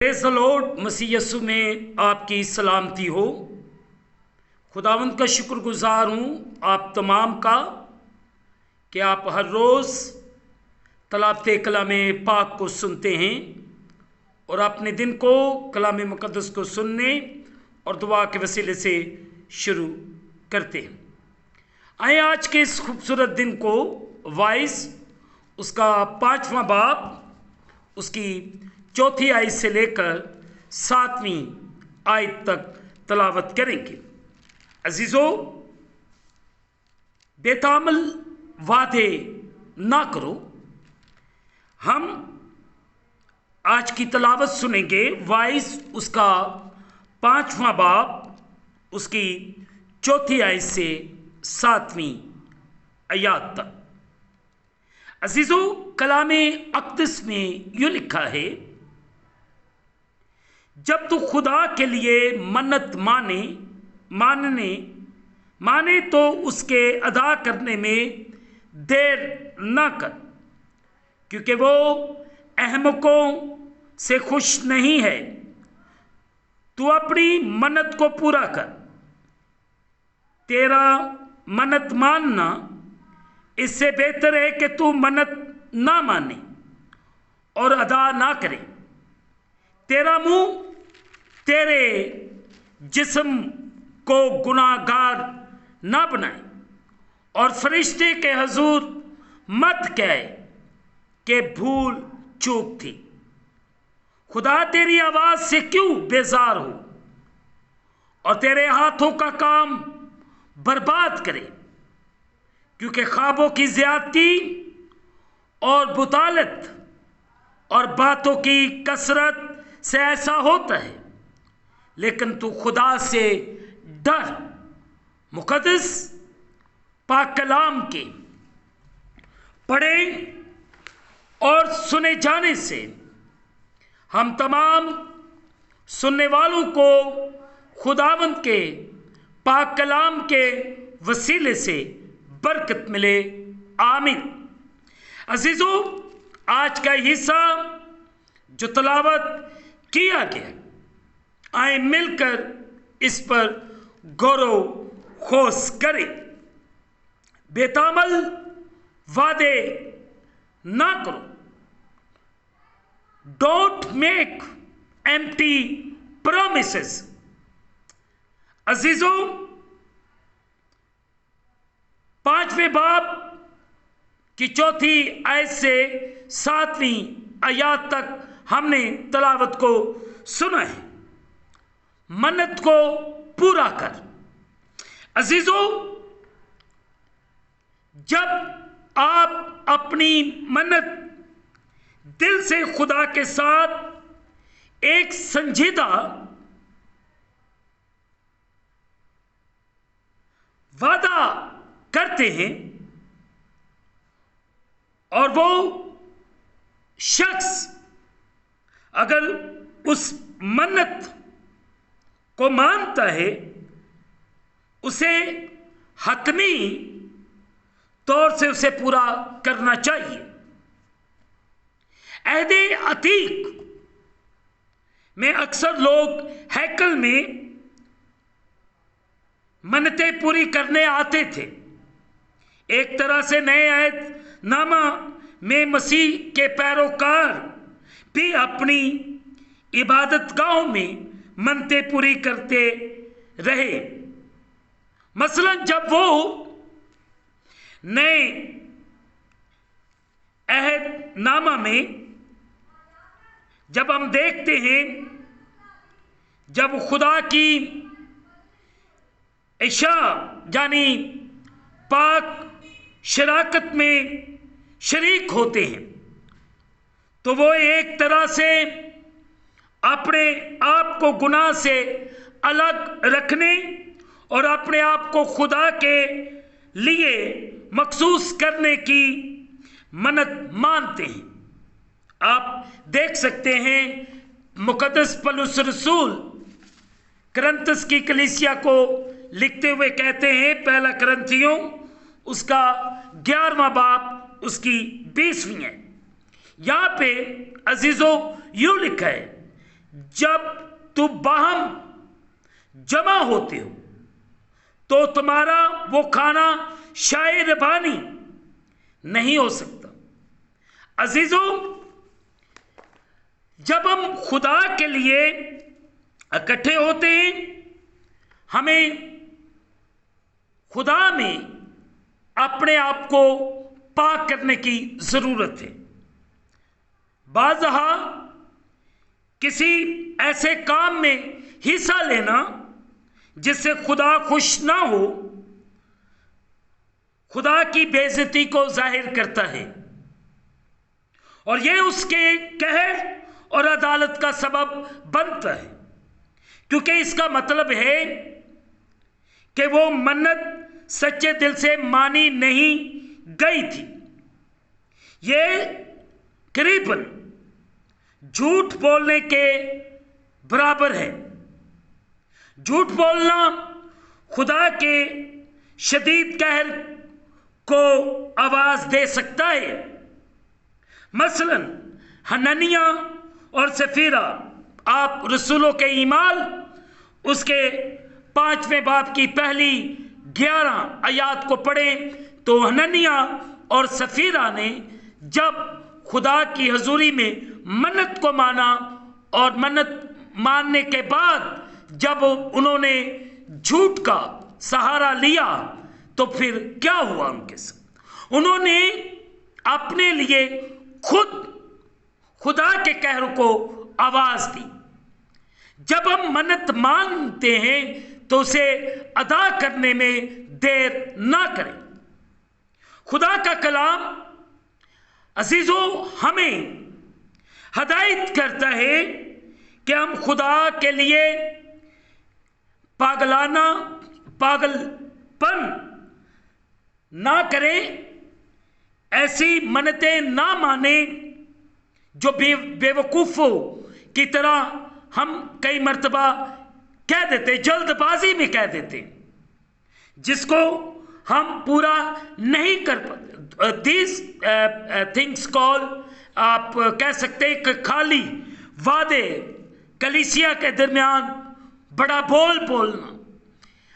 Praise the lord. मसीह यीशु में आपकी सलामती हो। खुदावंद का शुक्रगुजार हूँ आप तमाम का कि आप हर रोज़ तलाबते कलाम पाक को सुनते हैं और अपने दिन को कलाम मुक़द्दस को सुनने और दुआ के वसीले से शुरू करते हैं। आए आज के इस खूबसूरत दिन को वाइस उसका 5वां बाब उसकी 4थी आयत से लेकर 7वीं आयत तक तलावत करेंगे। अजीज़ों, बेतामल वादे ना करो। हम आज की तलावत सुनेंगे वाइस उसका 5वां बाब उसकी 4थी आयत से 7वीं आयत तक। अजीज़ों, कलामे अक़दस में यूँ लिखा है, जब तू खुदा के लिए मन्नत माने तो उसके अदा करने में देर न कर, क्योंकि वो अहमकों से खुश नहीं है। तू अपनी मन्नत को पूरा कर। तेरा मन्नत मानना इससे बेहतर है कि तू मन्नत ना माने और अदा ना करे। तेरा मुंह तेरे जिस्म को गुनाहगार ना बनाए और फरिश्ते के हजूर मत कहे कि भूल चूक थी। खुदा तेरी आवाज़ से क्यों बेजार हो और तेरे हाथों का काम बर्बाद करे, क्योंकि ख्वाबों की ज़्यादती और बुतालत और बातों की कसरत से ऐसा होता है। लेकिन तू खुदा से डर। मुक़द्दस पाक कलाम के पढ़े और सुने जाने से हम तमाम सुनने वालों को खुदावंद के पाक कलाम के वसीले से बरकत मिले। आमीन। अजीज़ों, आज का हिस्सा जो तलावत किया गया, आए मिलकर इस पर गौरव खोस करें। बेतामल वादे ना करो। Don't make empty promises. अजीजों, 5वें बाब की 4थी आयत से 7वीं आयत तक हमने तलावत को सुना है। मन्नत को पूरा कर। अजीजों, जब आप अपनी मन्नत दिल से खुदा के साथ एक संजीदा वादा करते हैं और वो शख्स अगर उस मन्नत को मानता है, उसे हतमी तौर से उसे पूरा करना चाहिए। अहदे अतीक में अक्सर लोग हैकल में मन्नतें पूरी करने आते थे। एक तरह से नए अहद नामा में मसीह के पैरोकार भी अपनी इबादत गाहों में मन्नतें पूरी करते रहे। मसलन जब वो नए अहद नामा में जब हम देखते हैं, जब खुदा की इशा यानी पाक शराकत में शरीक होते हैं, तो वो एक तरह से अपने आप को गुनाह से अलग रखने और अपने आप को खुदा के लिए मखसूस करने की मन्नत मानते हैं। आप देख सकते हैं, मुक़द्दस पौलुस रसूल करंथस की कलीसिया को लिखते हुए कहते हैं, पहला करंथियों उसका 11वां बाब उसकी 20वीं है। यहाँ पे अजीज़ों यूँ लिखा है, जब तुम बाहम जमा होते हो तो तुम्हारा वो खाना शायर बानी नहीं हो सकता। अजीजों, जब हम खुदा के लिए इकट्ठे होते हैं, हमें खुदा में अपने आप को पाक करने की जरूरत है। बाज़हा किसी ऐसे काम में हिस्सा लेना जिससे खुदा खुश ना हो, खुदा की बेइज्जती को जाहिर करता है और यह उसके कहर और अदालत का सबब बनता है, क्योंकि इसका मतलब है कि वो मन्नत सच्चे दिल से मानी नहीं गई थी। ये करीबन झूठ बोलने के बराबर है। झूठ बोलना खुदा के शदीद कहर को आवाज दे सकता है। मसलन हननिया और सफीरा, आप रसूलों के ईमाल उसके 5वें बाब की पहली 11 आयात को पढ़ें तो हननिया और सफीरा ने जब खुदा की हजूरी में मन्नत को माना और मन्नत मानने के बाद जब उन्होंने झूठ का सहारा लिया तो फिर क्या हुआ उनके साथ? उन्होंने अपने लिए खुद खुदा के कहर को आवाज दी। जब हम मन्नत मांगते हैं तो उसे अदा करने में देर ना करें। खुदा का कलाम अजीजों हमें हदायत करता है कि हम खुदा के लिए पागलपन ना करें, ऐसी मन्नतें ना माने जो बेवकूफ़ों की तरह हम कई मर्तबा कह देते, जल्दबाजी में कह देते, जिसको हम पूरा नहीं कर पाते। दीज थिंग्स कॉल, आप कह सकते हैं कि खाली वादे, कलीसिया के दरमियान बड़ा बोलना,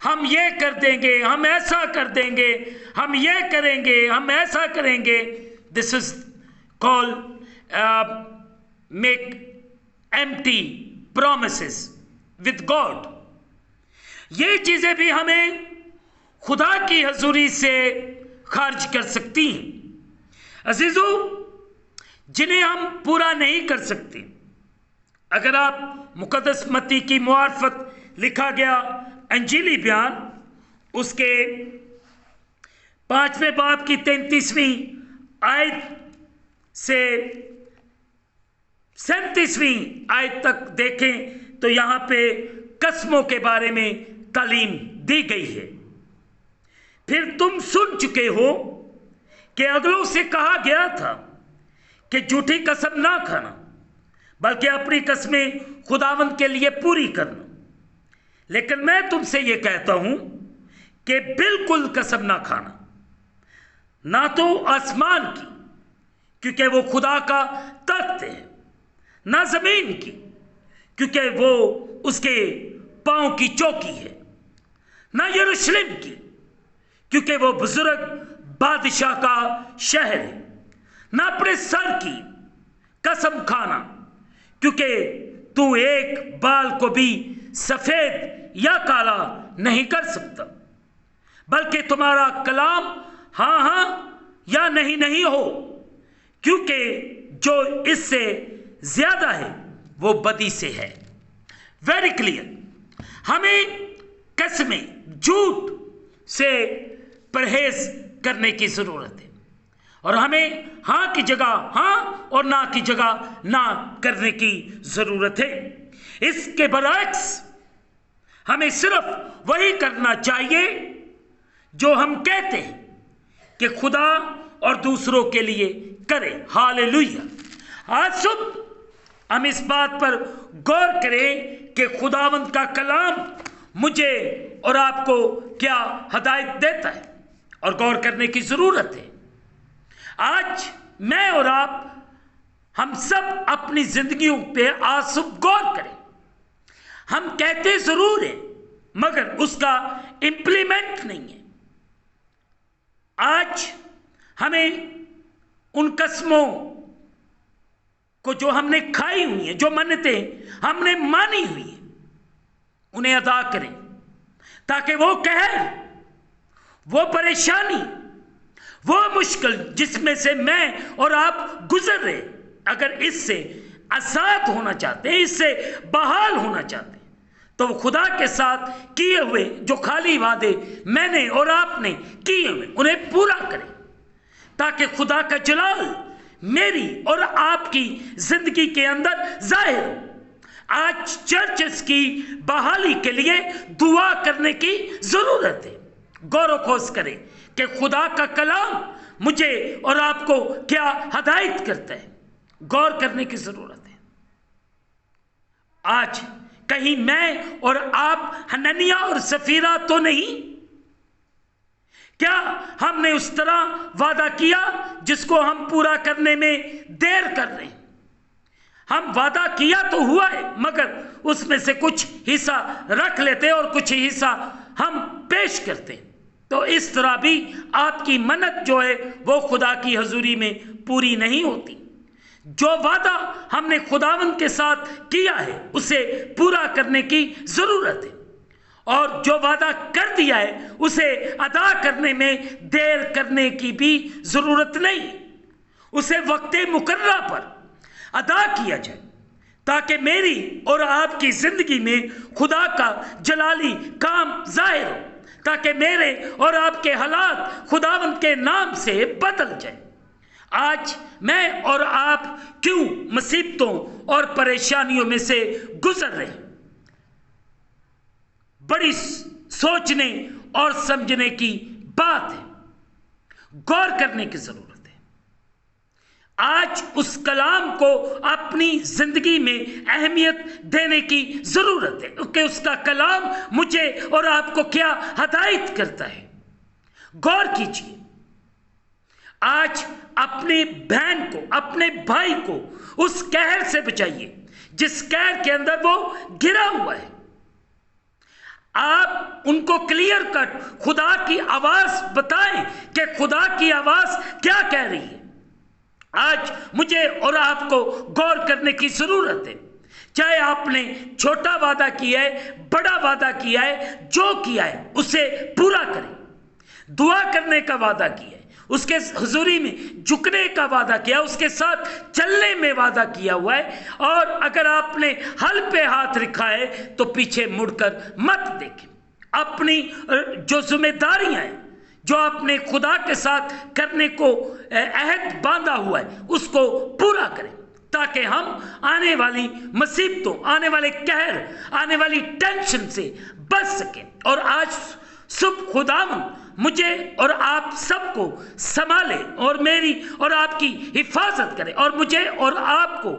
हम ये कर देंगे, हम ऐसा कर देंगे, हम ये करेंगे, हम ऐसा करेंगे। This is call make empty promises with God. ये चीजें भी हमें खुदा की हजूरी से खारिज कर सकती हैं। अजीजों, जिन्हें हम पूरा नहीं कर सकते, अगर आप मुकद्दस मत्ती की मुआरफत लिखा गया अंजीली बयान उसके 5वें बाब की 33वीं आयत से 37वीं आयत तक देखें तो यहां पे कसमों के बारे में तालीम दी गई है। फिर तुम सुन चुके हो कि अगलों से कहा गया था कि झूठी कसम ना खाना, बल्कि अपनी कसमें खुदावंद के लिए पूरी करना। लेकिन मैं तुमसे ये कहता हूं कि बिल्कुल कसम ना खाना, ना तो आसमान की क्योंकि वो खुदा का तख्त है, ना जमीन की क्योंकि वो उसके पांव की चौकी है, ना यरूशलेम की क्योंकि वो बुजुर्ग बादशाह का शहर है, ना अपने सर की कसम खाना क्योंकि तू एक बाल को भी सफेद या काला नहीं कर सकता, बल्कि तुम्हारा कलाम हाँ हाँ या नहीं नहीं हो, क्योंकि जो इससे ज्यादा है वो बदी से है। Very clear. हमें कसमें, झूठ से परहेज करने की जरूरत है और हमें हाँ की जगह हाँ और ना की जगह ना करने की जरूरत है। इसके बरअक्स हमें सिर्फ वही करना चाहिए जो हम कहते हैं कि खुदा और दूसरों के लिए करें। हालेलुया। आज सुबह हम इस बात पर गौर करें कि खुदावंद का कलाम मुझे और आपको क्या हदायत देता है और गौर करने की जरूरत है। आज मैं और आप हम सब अपनी जिंदगियों पे आसुब गौर करें। हम कहते जरूर हैं मगर उसका इंप्लीमेंट नहीं है। आज हमें उन कसमों को जो हमने खाई हुई है, जो मन्नतें हमने मानी हुई है, उन्हें अदा करें, ताकि वो कहर, वो परेशानी, वो मुश्किल जिसमें से मैं और आप गुजर रहे, अगर इससे आजाद होना चाहते हैं, इससे बहाल होना चाहते हैं, तो वो खुदा के साथ किए हुए जो खाली वादे मैंने और आपने किए हुए उन्हें पूरा करें, ताकि खुदा का जलाल मेरी और आपकी जिंदगी के अंदर जाहिर हो। आज चर्चेस की बहाली के लिए दुआ करने की जरूरत है। गौर खोज करें कि खुदा का कलाम मुझे और आपको क्या हदायत करता है, गौर करने की जरूरत है। आज कहीं मैं और आप हननिया और सफीरा तो नहीं? क्या हमने उस तरह वादा किया जिसको हम पूरा करने में देर कर रहे हैं? हम वादा किया तो हुआ है, मगर उसमें से कुछ हिस्सा रख लेते और कुछ हिस्सा हम पेश करते। तो इस तरह भी आपकी मन्नत जो है वो खुदा की हजूरी में पूरी नहीं होती। जो वादा हमने खुदावंद के साथ किया है उसे पूरा करने की जरूरत है, और जो वादा कर दिया है उसे अदा करने में देर करने की भी जरूरत नहीं। उसे वक्त मुकर्रर पर अदा किया जाए, ताकि मेरी और आपकी जिंदगी में खुदा का जलाली काम जाहिर हो, ताकि मेरे और आपके हालात खुदावंद के नाम से बदल जाए। आज मैं और आप क्यों मुसीबतों और परेशानियों में से गुजर रहे हैं? बड़ी सोचने और समझने की बात है, गौर करने की जरूरत है। आज उस कलाम को अपनी जिंदगी में अहमियत देने की जरूरत है कि उसका कलाम मुझे और आपको क्या हदायत करता है। गौर कीजिए, आज अपनी बहन को, अपने भाई को उस कहर से बचाइए जिस कहर के अंदर वो गिरा हुआ है। आप उनको क्लियर कट खुदा की आवाज बताएं कि खुदा की आवाज क्या कह रही है। आज मुझे और आपको गौर करने की जरूरत है। चाहे आपने छोटा वादा किया है, बड़ा वादा किया है, जो किया है उसे पूरा करें। दुआ करने का वादा किया है, उसके हुजूरी में झुकने का वादा किया, उसके साथ चलने में वादा किया हुआ है, और अगर आपने हल पे हाथ रखा है तो पीछे मुड़कर मत देखें। अपनी जो जिम्मेदारियां हैं, जो आपने खुदा के साथ करने को अहद बांधा हुआ है, उसको पूरा करें, ताकि हम आने वाली मुसीबतों, आने वाले कहर, आने वाली टेंशन से बच सकें। और आज सुबह खुदावंद मुझे और आप सबको संभाले और मेरी और आपकी हिफाजत करे, और मुझे और आपको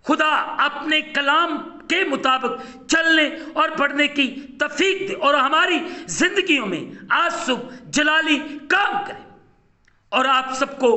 खुदा अपने कलाम के मुताबिक चलने और पढ़ने की तौफीक दे, और हमारी जिंदगियों में आज सुबह जलाली काम करे, और आप सबको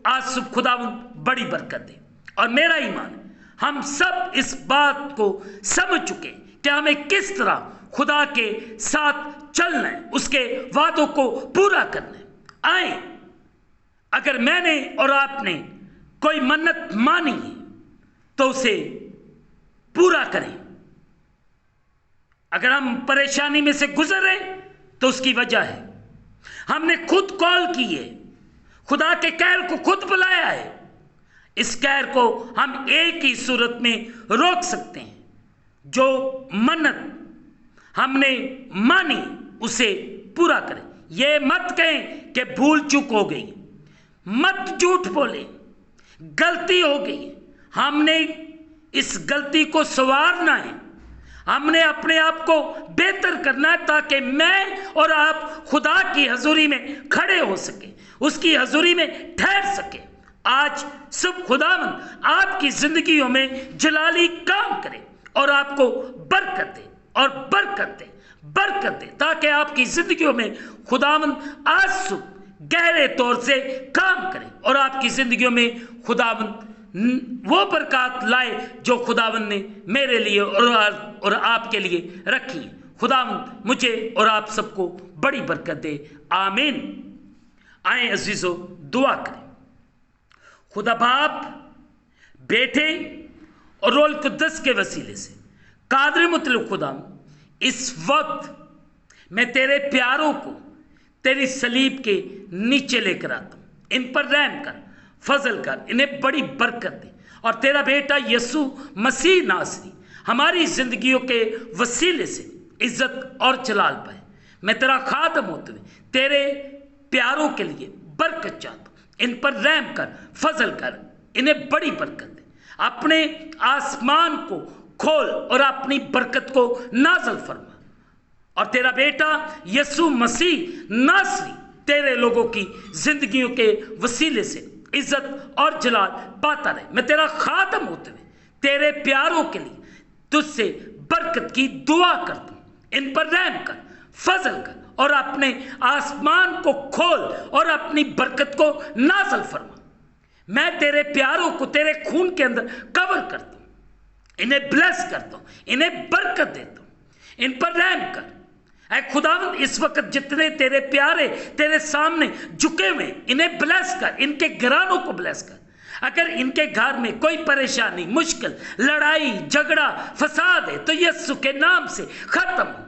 आज सुबह खुदावंद बड़ी बरकत दे। और मेरा ईमान, हम सब इस बात को समझ चुके कि हमें किस तरह खुदा के साथ चलना है, उसके वादों को पूरा करना है। आए, अगर मैंने और आपने कोई मन्नत मानी है तो उसे पूरा करें। अगर हम परेशानी में से गुजर रहे तो उसकी वजह है हमने खुद कॉल की है, खुदा के कहर को खुद बुलाया है। इस कहर को हम एक ही सूरत में रोक सकते हैं, जो मन्नत हमने मानी उसे पूरा करें। ये मत कहें कि भूल चूक हो गई, मत झूठ बोले, गलती हो गई। हमने इस गलती को संवारना है, हमने अपने आप को बेहतर करना है, ताकि मैं और आप खुदा की हजूरी में खड़े हो सके, उसकी हजूरी में ठहर सके। आज सब खुदावंद आपकी जिंदगियों में जलाली काम करे और आपको बरकत दे और बरकत दे, बरकत दे, ताकि आपकी जिंदगियों में खुदावंद आज सुबह गहरे तौर से काम करे और आपकी जिंदगियों में खुदावंद वो बरकत लाए जो खुदावन ने मेरे लिए और आपके लिए रखी है। खुदावन मुझे और आप सबको बड़ी बरकत दे, आमीन। आए अजीजो दुआ करें। खुदा बाप, बेटे और रोल कुद्दस के वसीले से कादर मुतलब खुदा, इस वक्त मैं तेरे प्यारों को तेरी सलीब के नीचे लेकर आता हूँ। इन पर रहम कर, फजल कर, इन्हें बड़ी बरकत दे और तेरा बेटा यीशु मसीह नासरी हमारी जिंदगियों के वसीले से इज्जत और जलाल पाए। मैं तेरा खादम होते हुए तेरे प्यारों के लिए बरकत चाहता हूँ। इन पर रहम कर, फजल कर, इन्हें बड़ी बरकत दे। अपने आसमान को खोल और अपनी बरकत को नाज़िल फरमा और तेरा बेटा यीशु मसीह नासरी तेरे लोगों की जिंदगियों के वसीले से इज्जत और जलाल पाता रहे। मैं तेरा खादम होते हुए तेरे प्यारों के लिए तुझसे बरकत की दुआ करता हूँ। इन पर रहम कर, फजल कर और अपने आसमान को खोल और अपनी बरकत को नाज़िल फरमा। मैं तेरे प्यारों को तेरे खून के अंदर कवर करता हूँ, इन्हें ब्लेस करता हूँ, इन्हें बरकत देता हूँ। इन पर रहम कर ऐ खुदावंद। इस वक्त जितने तेरे प्यारे तेरे सामने झुके हुए, इन्हें ब्लेस कर, इनके घरानों को ब्लेस कर। अगर इनके घर में कोई परेशानी, मुश्किल, लड़ाई, झगड़ा, फसाद है तो यीशु के नाम से खत्म हो।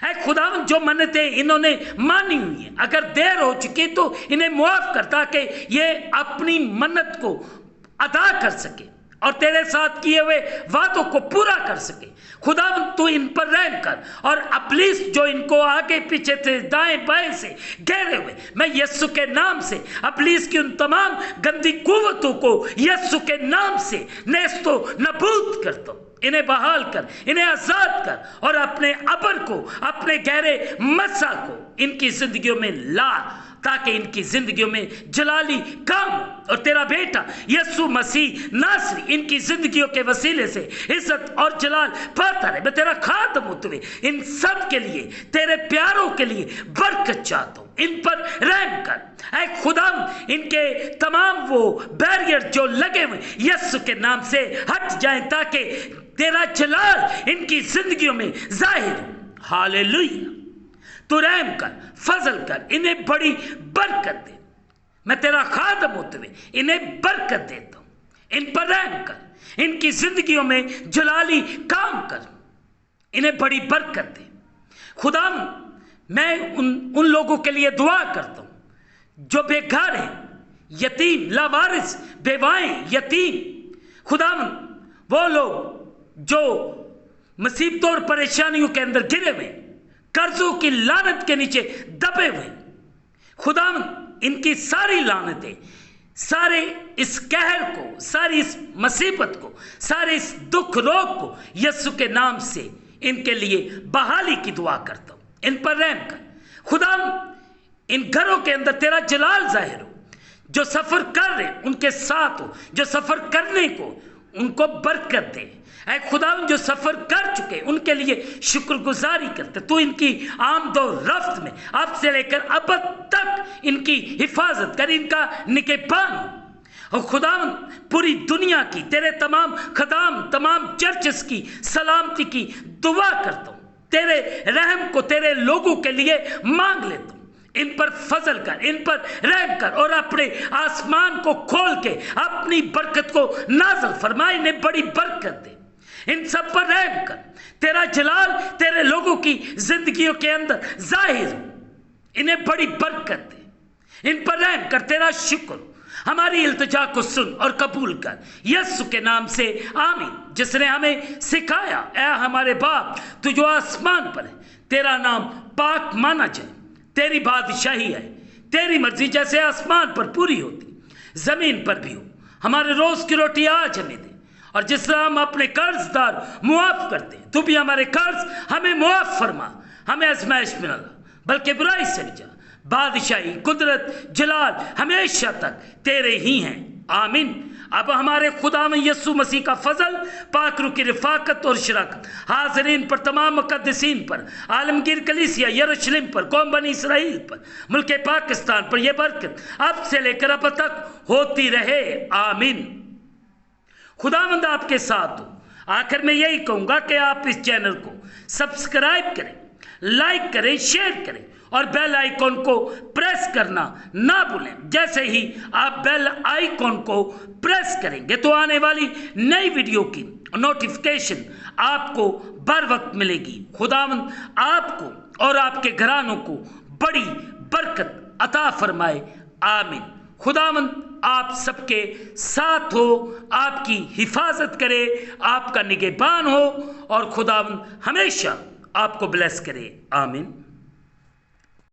ऐ खुदावंद, जो मन्नतें इन्होंने मानी हुई है, अगर देर हो चुकी तो इन्हें मुआफ कर, ताकि ये अपनी मन्नत को अदा कर सके और तेरे साथ किए हुए वादों को पूरा कर सके। खुदावंद, तू इन पर रहम कर और अब्लीस जो इनको आगे पीछे से दाएं बाएं से घेरे हुए, मैं यीशु के नाम से अब्लीस की उन तमाम गंदी कुव्वतों को यीशु के नाम से नेस्तो नबूद करता हूं। इन्हें बहाल कर, इन्हें आजाद कर और अपने अबर को, अपने गहरे मसा को इनकी जिंदगियों में ला, ताकि इनकी जिंदगियों में जलाली काम और तेरा बेटा यीशु मसीह नासरी इनकी जिंदगियों के वसीले से इज्जत और जलाल पाता रहे। मैं तेरा खादम होते हुए इन सब के लिए, तेरे प्यारों के लिए बरकत चाहता हूँ। इन पर रहम कर ऐ खुदा, इनके तमाम वो बैरियर जो लगे हुए यीशु के नाम से हट जाएं, ताकि तेरा जलाल इनकी जिंदगियों में जाहिर हो। हालेलुया। तू रहम कर, फजल कर, इन्हें बड़ी बरकत दे। मैं तेरा खादम होते हुए इन्हें बरकत देता हूँ। इन पर रहम कर, इनकी जिंदगियों में जलाली काम कर, इन्हें बड़ी बरकत दे। खुदा, मैं उन लोगों के लिए दुआ करता हूँ जो बेघर हैं, यतीम, लावारिस, बेवाएं, यतीम। खुदा, वो लोग जो मुसीबतों और परेशानियों के अंदर गिरे हुए, कर्जों की लानत के नीचे दबे हुए, खुदा इनकी सारी लानतें, सारे इस कहर को, सारी इस मुसीबत को, सारे इस दुख रोग को यीशु के नाम से इनके लिए बहाली की दुआ करता हूँ। इन पर रहम कर खुदा, इन घरों के अंदर तेरा जलाल जाहिर हो। जो सफ़र कर रहे उनके साथ हो, जो सफ़र करने को उनको बरकत दे। ऐ खुदा, जो सफ़र कर चुके उनके लिए शुक्रगुजारी करते। तू इनकी आमदो रफ्त में अब से लेकर अब तक इनकी हिफाजत कर, इनका निगहबान। और खुदा, पूरी दुनिया की तेरे तमाम खदाम, तमाम चर्चेस की सलामती की दुआ करता हूँ। तेरे रहम को तेरे लोगों के लिए मांग लेता हूँ। इन पर फजल कर, इन पर रहम कर और अपने आसमान को खोल के अपनी बरकत को नाज़िल फरमा। इन्हें बड़ी बरकत दे। इन सब पर रहम कर, तेरा जलाल तेरे लोगों की जिंदगियों के अंदर जाहिर, इन्हें बड़ी बरकत दे। इन पर रहम कर, तेरा शुक्र। हमारी इल्तिजा को सुन और कबूल कर, यीशु के नाम से आमीन। जिसने हमें सिखाया, ऐ हमारे बाप तू जो आसमान पर है, तेरा नाम पाक माना जाए, तेरी बादशाही है, तेरी मर्जी जैसे आसमान पर पूरी होती जमीन पर भी हो। हमारे रोज की रोटी आज हमें दे, और जिस तरह हम अपने कर्जदार मुआफ करते, तू भी हमारे कर्ज हमें मुआफ फरमा। हमें आजमाइश में न ला, बल्कि बुराई से निजा। बादशाही, कुदरत, जलाल हमेशा तक तेरे ही हैं, आमीन। अब हमारे खुदा में यीशु मसीह का फजल, पाक रूह की रिफाकत और शराकत हाज़रीन पर, तमाम मुक़द्दसीन पर, आलमगीर कलीसिया यरूशलेम पर, कौम बनी इसराइल पर, मुल्क पाकिस्तान पर, यह बरकत अब से लेकर अब तक होती रहे, आमीन। खुदावंद आपके साथ हो। आखिर में यही कहूँगा कि आप इस चैनल को सब्सक्राइब करें, लाइक करें, शेयर करें और बेल आइकॉन को प्रेस करना ना भूलें। जैसे ही आप बेल आइकॉन को प्रेस करेंगे तो आने वाली नई वीडियो की नोटिफिकेशन आपको बर वक्त मिलेगी। खुदावंद आपको और आपके घरानों को बड़ी बरकत अता फरमाए। आमीन। खुदावंद आप सबके साथ हो, आपकी हिफाजत करे, आपका निगहबान हो और खुदावंद हमेशा आपको ब्लेस करे। आमीन।